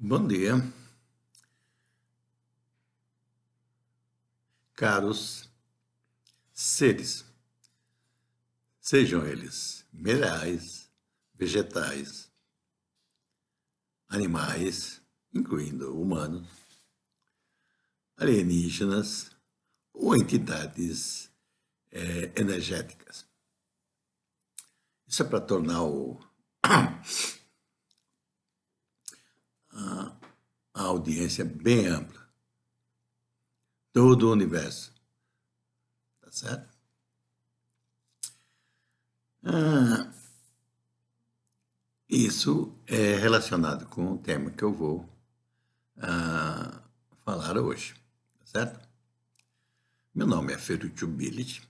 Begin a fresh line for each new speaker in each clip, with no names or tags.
Bom dia, caros seres, sejam eles minerais, vegetais, animais, incluindo humanos, alienígenas ou entidades energéticas. Isso é para tornar a audiência bem ampla. Todo o universo, tá certo? Isso é relacionado com o tema que eu vou falar hoje, tá certo? Meu nome é Ferruccio Billich.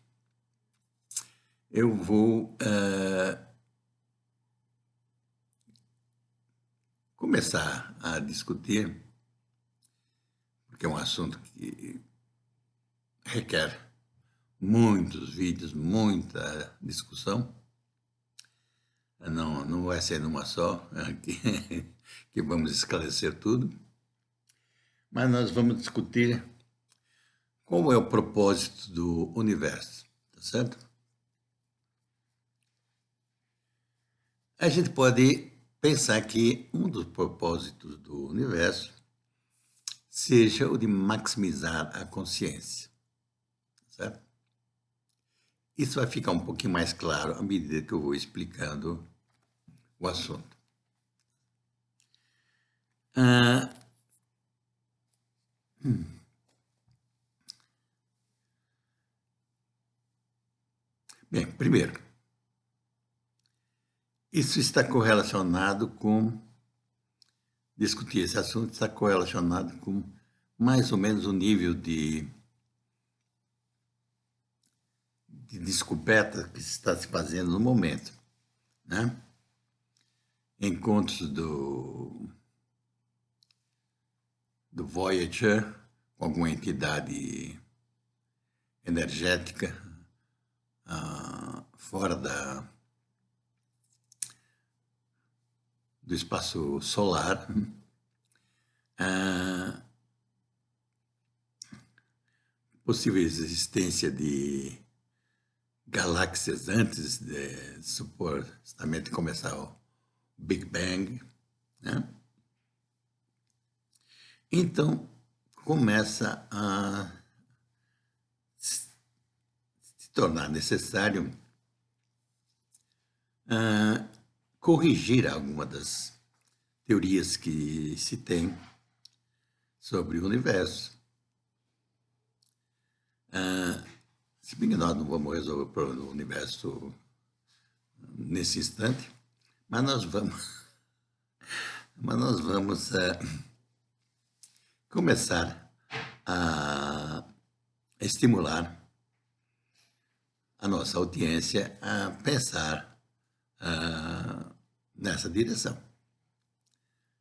Eu vou começar a discutir, porque é um assunto que requer muitos vídeos, muita discussão. Não vai ser numa só que vamos esclarecer tudo, mas nós vamos discutir qual é o propósito do universo, tá certo? A gente pode pensar que um dos propósitos do universo seja o de maximizar a consciência, certo? Isso vai ficar um pouquinho mais claro à medida que eu vou explicando o assunto. Bem, primeiro, isso está correlacionado com, discutir esse assunto está correlacionado com mais ou menos o nível de descoberta que se está se fazendo no momento, né? Encontros do Voyager com alguma entidade energética fora do espaço solar, possível existência de galáxias antes de supostamente começar o Big Bang, né? Então, começa a se tornar necessário corrigir alguma das teorias que se tem sobre o universo. Se bem que nós não vamos resolver o problema do universo nesse instante, mas nós vamos começar a estimular a nossa audiência a pensar nessa direção.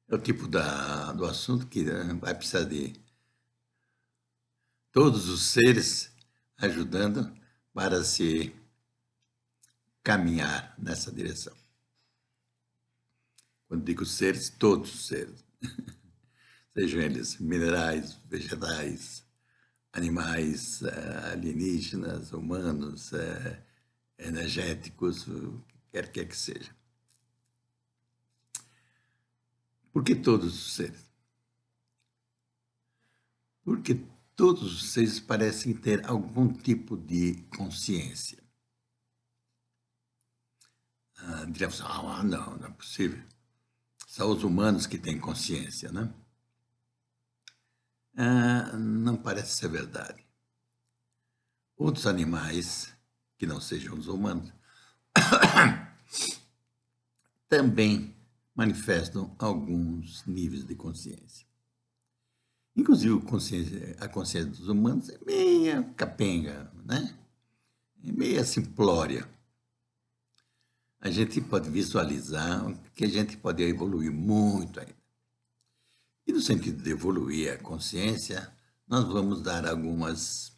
É o tipo do assunto que vai precisar de todos os seres ajudando para se caminhar nessa direção. Quando digo seres, todos os seres, sejam eles minerais, vegetais, animais, alienígenas, humanos, energéticos, quer que seja. Por que todos os seres? Porque todos os seres parecem ter algum tipo de consciência. Diríamos, não é possível. São os humanos que têm consciência, né? Não parece ser verdade. Outros animais, que não sejam os humanos, também manifestam alguns níveis de consciência. Inclusive, a consciência dos humanos é meia capenga, né? É meia simplória. A gente pode visualizar que a gente pode evoluir muito ainda. E no sentido de evoluir a consciência, nós vamos dar algumas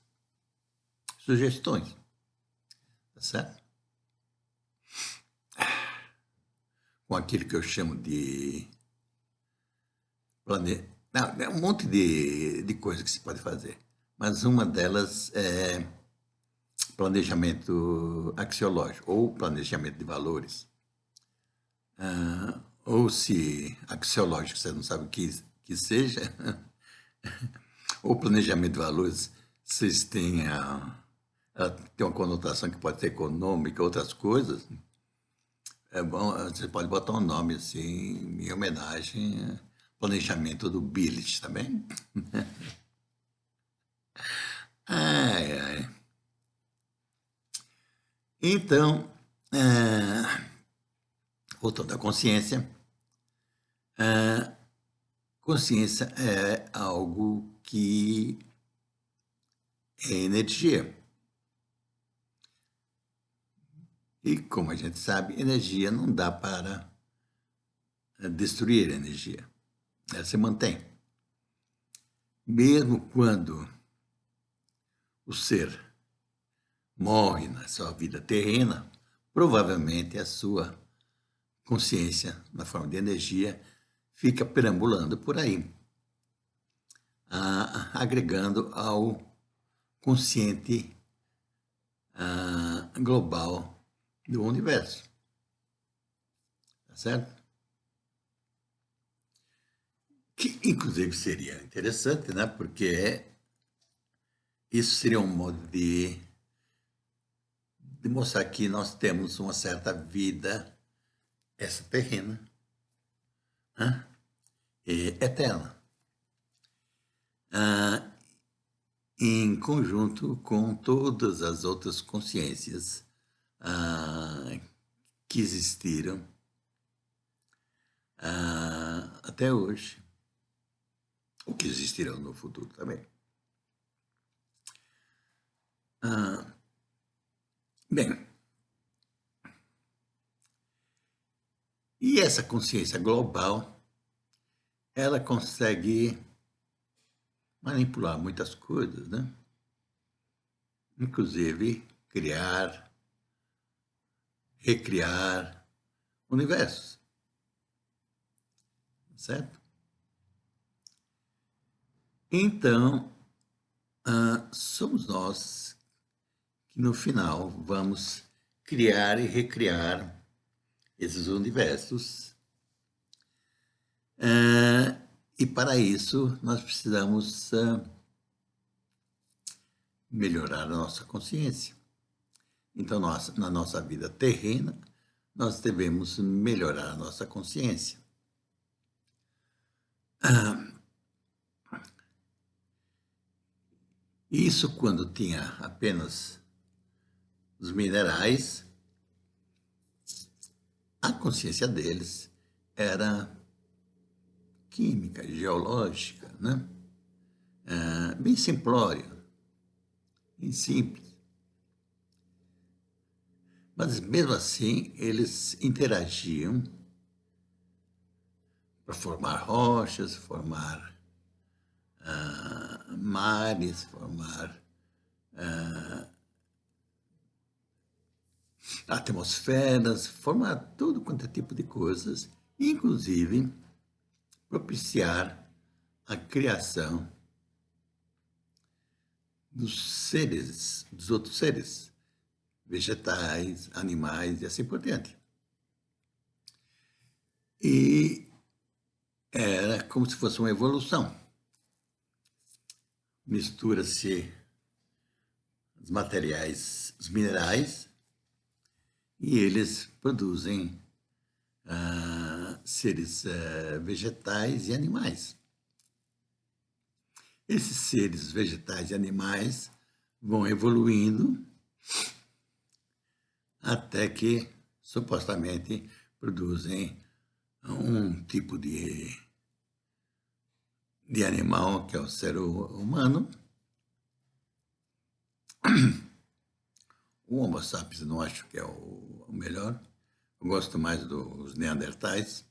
sugestões, tá certo? Com aquilo que eu chamo de Não, é um monte de coisas que se pode fazer, mas uma delas é planejamento axiológico ou planejamento de valores. Ou se axiológico você não sabe o que seja, ou planejamento de valores, vocês têm ela tem uma conotação que pode ser econômica, outras coisas. É bom, você pode botar um nome assim, em homenagem ao planejamento do Billich, tá bem? Ai, ai. Então, voltando à consciência, consciência é algo que é energia. E, como a gente sabe, energia não dá para destruir energia. Ela se mantém. Mesmo quando o ser morre na sua vida terrena, provavelmente a sua consciência, na forma de energia, fica perambulando por aí, agregando ao consciente global do universo. Tá certo? Que, inclusive, seria interessante, né? Porque isso seria um modo de mostrar que nós temos uma certa vida extraterrena, né? E eterna, em conjunto com todas as outras consciências que existiram até hoje, ou que existirão no futuro também. Bem, e essa consciência global, ela consegue manipular muitas coisas, né? Inclusive criar, recriar universos, certo? Então, somos nós que no final vamos criar e recriar esses universos. E para isso nós precisamos melhorar a nossa consciência. Então, na nossa vida terrena, nós devemos melhorar a nossa consciência. Isso quando tinha apenas os minerais, a consciência deles era química, geológica, né? Bem simplória, bem simples. Mas, mesmo assim, eles interagiam para formar rochas, formar mares, formar atmosferas, formar todo quanto é tipo de coisas, inclusive propiciar a criação dos seres, dos outros seres, vegetais, animais e assim por diante. E era como se fosse uma evolução. Mistura-se os materiais, os minerais, e eles produzem seres vegetais e animais. Esses seres vegetais e animais vão evoluindo até que, supostamente, produzem um tipo de animal, que é o ser humano. O Homo sapiens não acho que é o melhor. Eu gosto mais dos neandertais.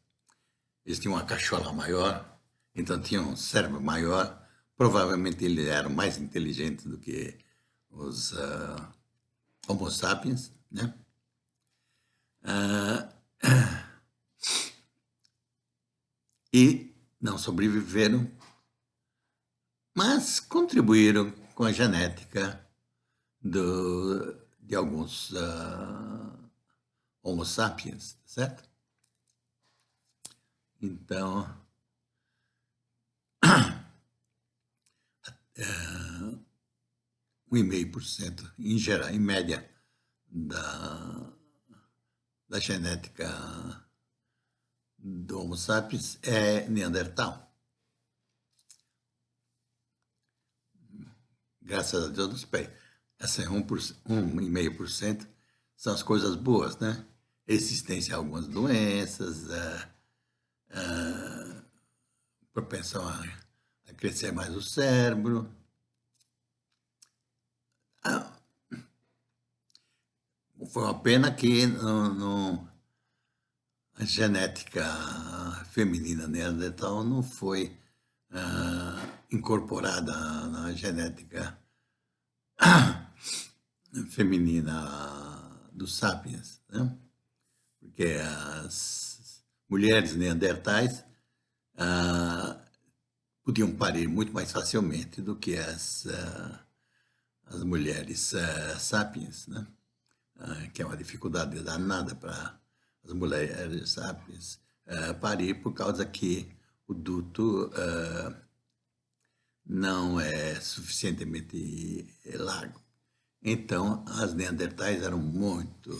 Eles tinham uma cachola maior, então tinham um cérebro maior. Provavelmente eles eram mais inteligentes do que os Homo sapiens, né? E não sobreviveram, mas contribuíram com a genética de alguns Homo sapiens, certo? Então, 1,5% em geral, em média, da genética do Homo sapiens é Neandertal. Graças a Deus, bem, essa é 1,5% são as coisas boas, né? Existência de algumas doenças, propensão a crescer mais o cérebro. Foi uma pena que a genética feminina neandertal não foi incorporada na genética feminina dos sapiens, né? Porque as mulheres neandertais podiam parir muito mais facilmente do que as mulheres sapiens, né? Que é uma dificuldade danada para as mulheres sapiens parir, por causa que o duto não é suficientemente largo. Então, as neandertais eram muito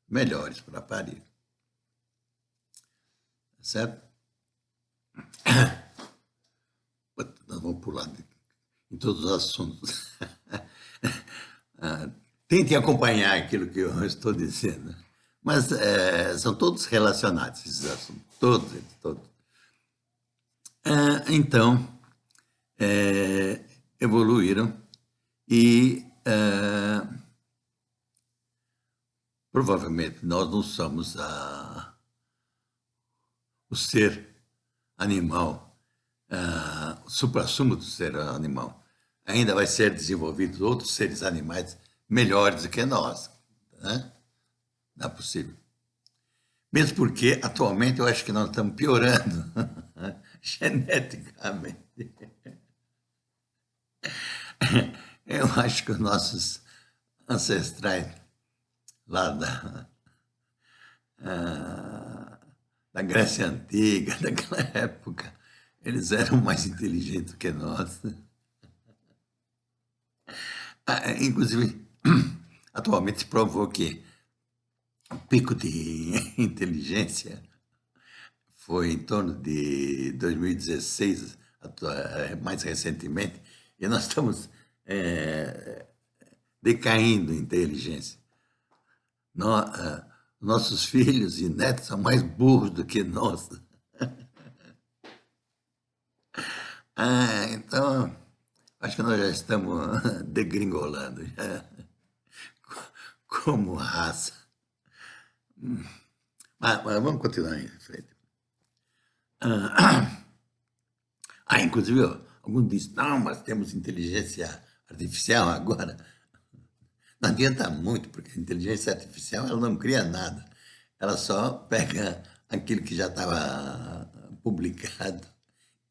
melhores para parir. Certo? Nós vamos pular em todos os assuntos. Tentem acompanhar aquilo que eu estou dizendo. Mas são todos relacionados, esses assuntos. Todos eles, todos. Então, evoluíram e provavelmente nós não somos o ser animal, o suprassumo do ser animal. Ainda vai ser desenvolvido outros seres animais melhores do que nós, né? Não é possível. Mesmo porque, atualmente, eu acho que nós estamos piorando geneticamente. Eu acho que os nossos ancestrais lá da Grécia Antiga, daquela época, eles eram mais inteligentes que nós. Inclusive, atualmente se provou que o pico de inteligência foi em torno de 2016, mais recentemente, e nós estamos decaindo em inteligência. Nossos filhos e netos são mais burros do que nós. Então, acho que nós já estamos degringolando já, como raça. Mas vamos continuar em frente. Inclusive, alguns dizem, não, mas temos inteligência artificial agora. Não adianta muito, porque a inteligência artificial ela não cria nada. Ela só pega aquilo que já estava publicado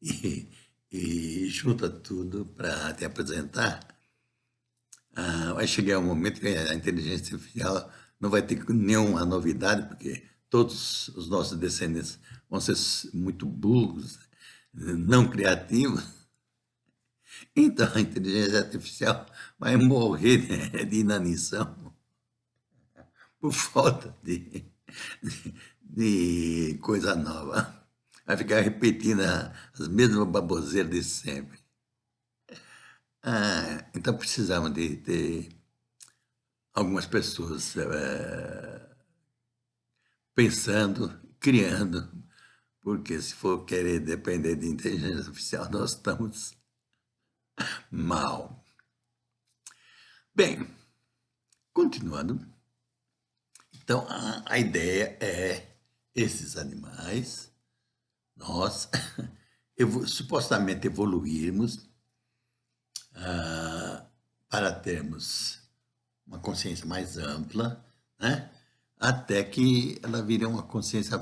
e junta tudo para te apresentar. Vai chegar um momento que a inteligência artificial não vai ter nenhuma novidade, porque todos os nossos descendentes vão ser muito burros, não criativos. Então, a inteligência artificial vai morrer, né, de inanição por falta de coisa nova. Vai ficar repetindo as mesmas baboseiras de sempre. Então, precisamos de ter algumas pessoas pensando, criando, porque se for querer depender de inteligência artificial, nós estamos mal. Bem, continuando. Então, a ideia é esses animais, nós, supostamente evoluirmos para termos uma consciência mais ampla, né? Até que ela vire uma consciência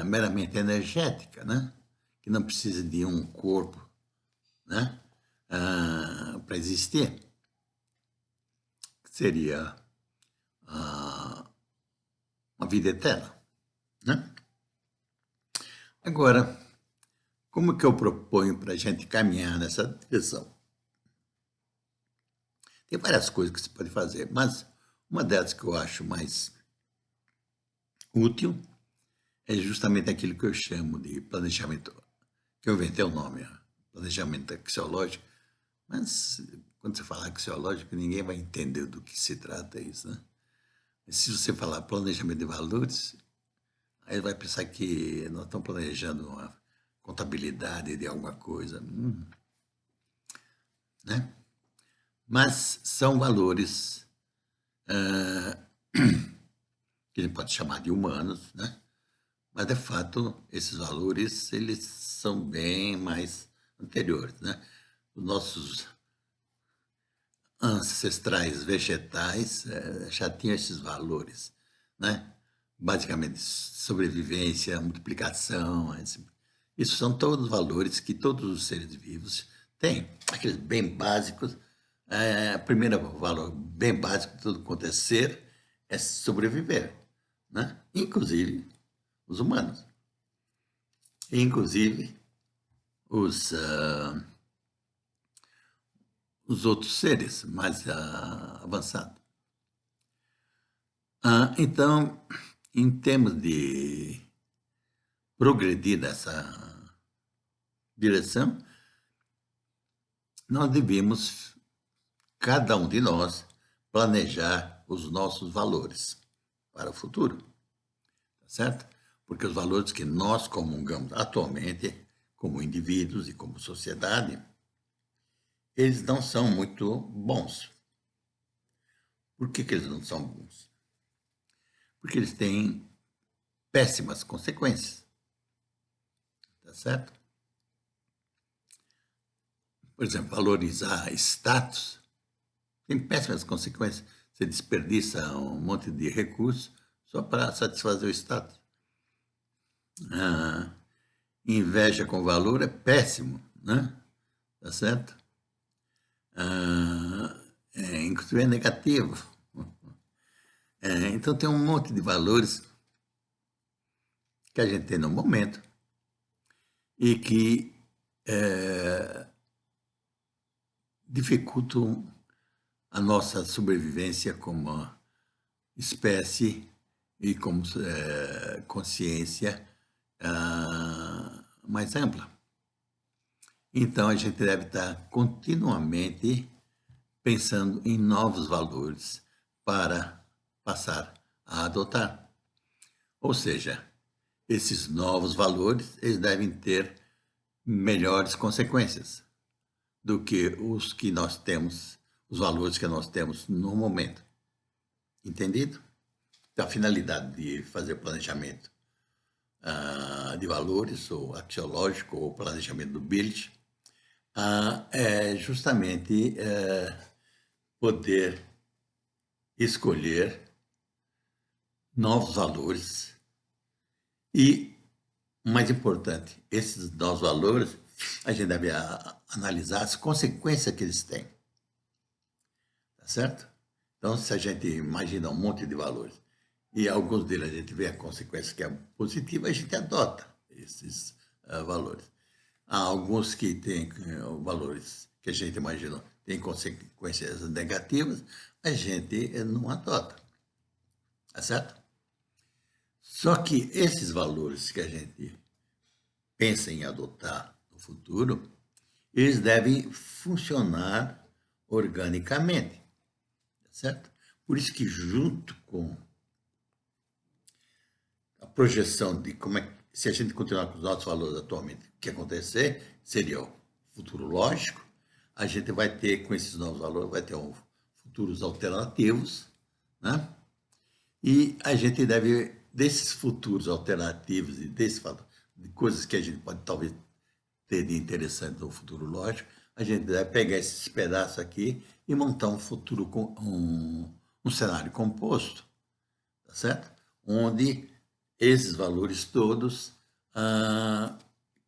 meramente energética, né? Que não precisa de um corpo, né? Para existir. Seria uma vida eterna, né? Agora, como que eu proponho para a gente caminhar nessa direção? Tem várias coisas que se pode fazer, mas uma delas que eu acho mais útil é justamente aquilo que eu chamo de planejamento, que eu inventei o nome, planejamento axiológico, mas quando você falar axiológico, ninguém vai entender do que se trata isso, né? Se você falar planejamento de valores, aí vai pensar que nós estamos planejando uma contabilidade de alguma coisa, né? Mas são valores que a gente pode chamar de humanos, né? Mas, de fato, esses valores, eles são bem mais anteriores, né? Os nossos ancestrais vegetais já tinham esses valores, né? Basicamente, sobrevivência, multiplicação, isso são todos valores que todos os seres vivos têm, aqueles bem básicos. O primeiro valor bem básico de tudo quanto é ser é sobreviver, né? Inclusive os humanos, inclusive os, os outros seres mais avançados. Então, em termos de progredir nessa direção, nós devemos, cada um de nós, planejar os nossos valores para o futuro, tá certo? Porque os valores que nós comungamos atualmente, como indivíduos e como sociedade, eles não são muito bons. Por que eles não são bons? Porque eles têm péssimas consequências, tá certo? Por exemplo, valorizar status tem péssimas consequências. Você desperdiça um monte de recursos só para satisfazer o status. Inveja com valor é péssimo, né? Tá certo? Inclusive é negativo. Então tem um monte de valores que a gente tem no momento e que dificultam a nossa sobrevivência como espécie e como consciência mais ampla. Então, a gente deve estar continuamente pensando em novos valores para passar a adotar. Ou seja, esses novos valores eles devem ter melhores consequências do que os que nós temos, os valores que nós temos no momento. Entendido? Então, a finalidade de fazer planejamento de valores, ou axiológico, ou planejamento do BILT, é justamente poder escolher novos valores e, mais importante, esses novos valores, a gente deve analisar as consequências que eles têm, tá certo? Então, se a gente imagina um monte de valores e alguns deles a gente vê a consequência que é positiva, a gente adota esses valores. Há alguns que têm valores que a gente imaginou têm consequências negativas, a gente não adota, tá certo? Só que esses valores que a gente pensa em adotar no futuro, eles devem funcionar organicamente, tá certo? Por isso que junto com a projeção de como é, se a gente continuar com os nossos valores atualmente, o que acontecer seria o futuro lógico, a gente vai ter, com esses novos valores, vai ter futuros alternativos, né? E a gente deve, desses futuros alternativos e de coisas que a gente pode talvez ter de interessante no futuro lógico, a gente deve pegar esses pedaços aqui e montar um futuro, um cenário composto, tá certo? Onde esses valores todos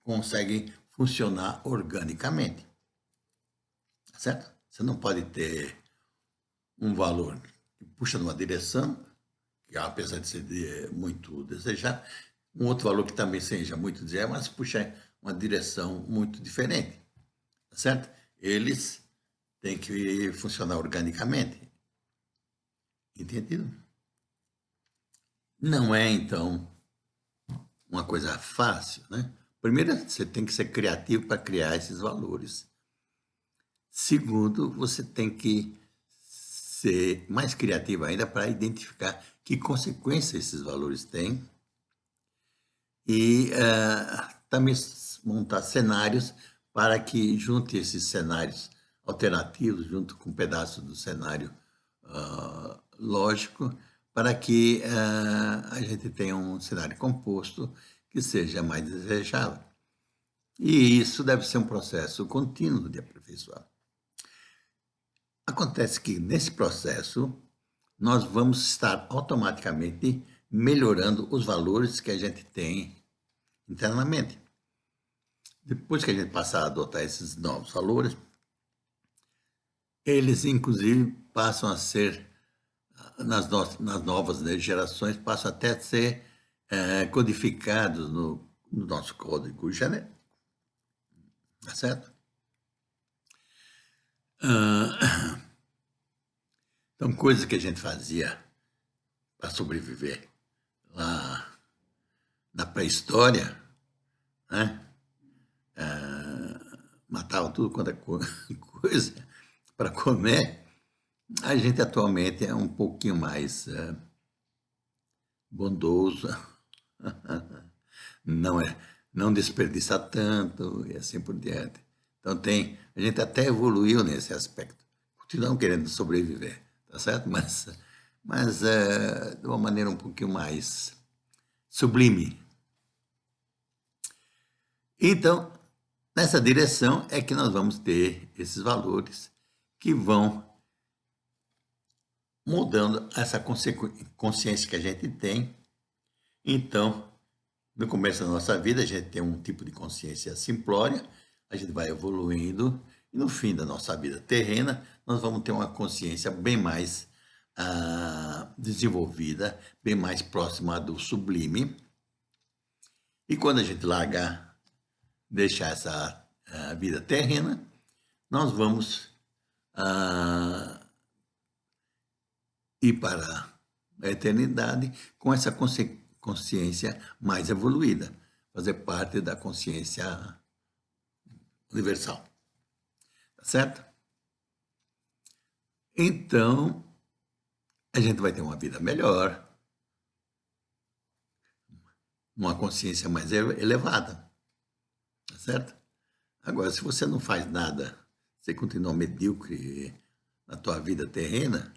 conseguem funcionar organicamente, tá certo? Você não pode ter um valor que puxa numa direção, que apesar de ser muito desejado, um outro valor que também seja muito desejado, mas puxa uma direção muito diferente, tá certo? Eles têm que funcionar organicamente, entendido? Não é, então, uma coisa fácil, né? Primeiro, você tem que ser criativo para criar esses valores. Segundo, você tem que ser mais criativo ainda para identificar que consequências esses valores têm e também montar cenários para que junte esses cenários alternativos junto com um pedaço do cenário lógico para que a gente tenha um cenário composto que seja mais desejável. E isso deve ser um processo contínuo de aperfeiçoar. Acontece que nesse processo nós vamos estar automaticamente melhorando os valores que a gente tem internamente. Depois que a gente passar a adotar esses novos valores, eles inclusive passam a ser, nas novas gerações, passam até a ser codificados no nosso código genético, tá certo? Então, coisas que a gente fazia para sobreviver lá na pré-história, né? Matava tudo quanto é coisa para comer, a gente atualmente é um pouquinho mais bondoso, não desperdiça tanto e assim por diante. Então a gente até evoluiu nesse aspecto. Continuamos querendo sobreviver, tá certo? Mas de uma maneira um pouquinho mais sublime. Então, nessa direção é que nós vamos ter esses valores que vão mudando essa consciência que a gente tem. Então, no começo da nossa vida, a gente tem um tipo de consciência simplória, a gente vai evoluindo, e no fim da nossa vida terrena, nós vamos ter uma consciência bem mais desenvolvida, bem mais próxima do sublime. E quando a gente deixar essa vida terrena, nós vamos ir para a eternidade com essa consciência mais evoluída, fazer parte da consciência universal, tá certo? Então, a gente vai ter uma vida melhor, uma consciência mais elevada, tá certo? Agora, se você não faz nada, você continua medíocre na tua vida terrena,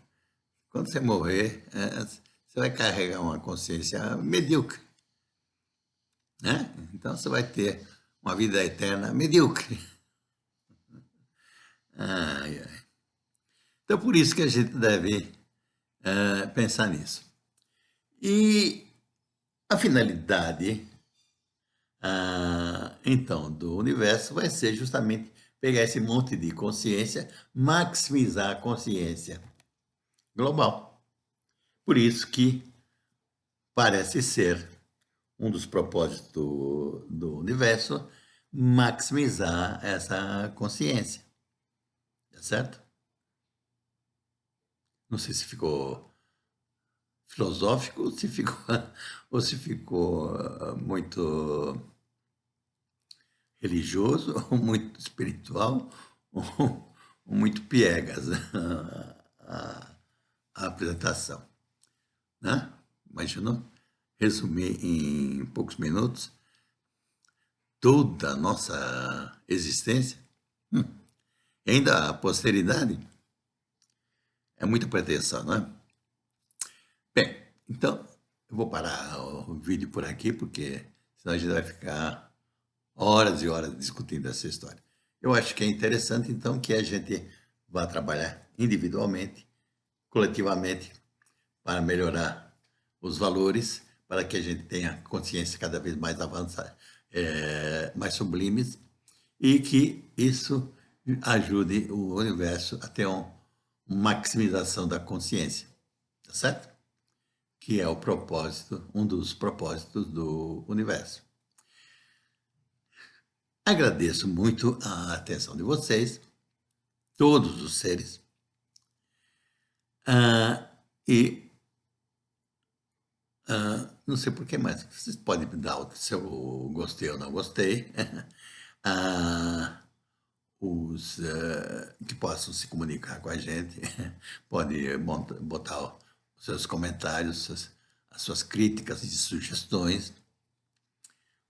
quando você morrer, você vai carregar uma consciência medíocre, né? Então, você vai ter uma vida eterna medíocre. Ai, ai. Então, por isso que a gente deve pensar nisso. E a finalidade, então, do universo vai ser justamente pegar esse monte de consciência, maximizar a consciência global. Por isso que parece ser um dos propósitos do universo maximizar essa consciência, tá certo? Não sei se ficou filosófico ou se ficou muito religioso, ou muito espiritual, ou muito piegas a apresentação, né? Imaginou? Resumir em poucos minutos toda a nossa existência, ainda a posteridade, é muita pretensão, não é? Bem, então eu vou parar o vídeo por aqui, porque senão a gente vai ficar horas e horas discutindo essa história. Eu acho que é interessante, então, que a gente vá trabalhar individualmente, coletivamente, para melhorar os valores, para que a gente tenha consciência cada vez mais avançada, mais sublimes, e que isso ajude o universo a ter uma maximização da consciência, tá certo? Que é o propósito, um dos propósitos do universo. Agradeço muito a atenção de vocês, todos os seres, e não sei por que mais, vocês podem me dar o seu gostei ou não gostei, que possam se comunicar com a gente, pode botar os seus comentários, as suas críticas e sugestões.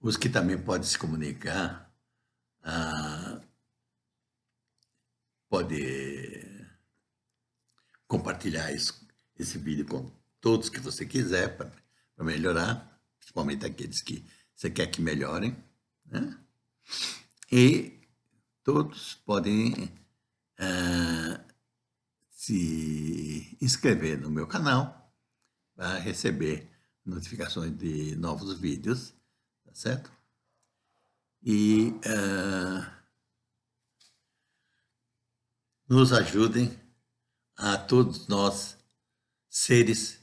Os que também podem se comunicar, pode compartilhar esse vídeo com todos que você quiser para melhorar, principalmente aqueles que você quer que melhorem, né? E todos podem se inscrever no meu canal para receber notificações de novos vídeos, tá certo? E nos ajudem a todos nós, seres,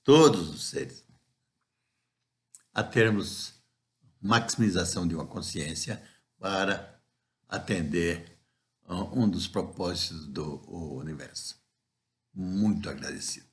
todos os seres, a termos maximização de uma consciência para atender um dos propósitos do universo. Muito agradecido.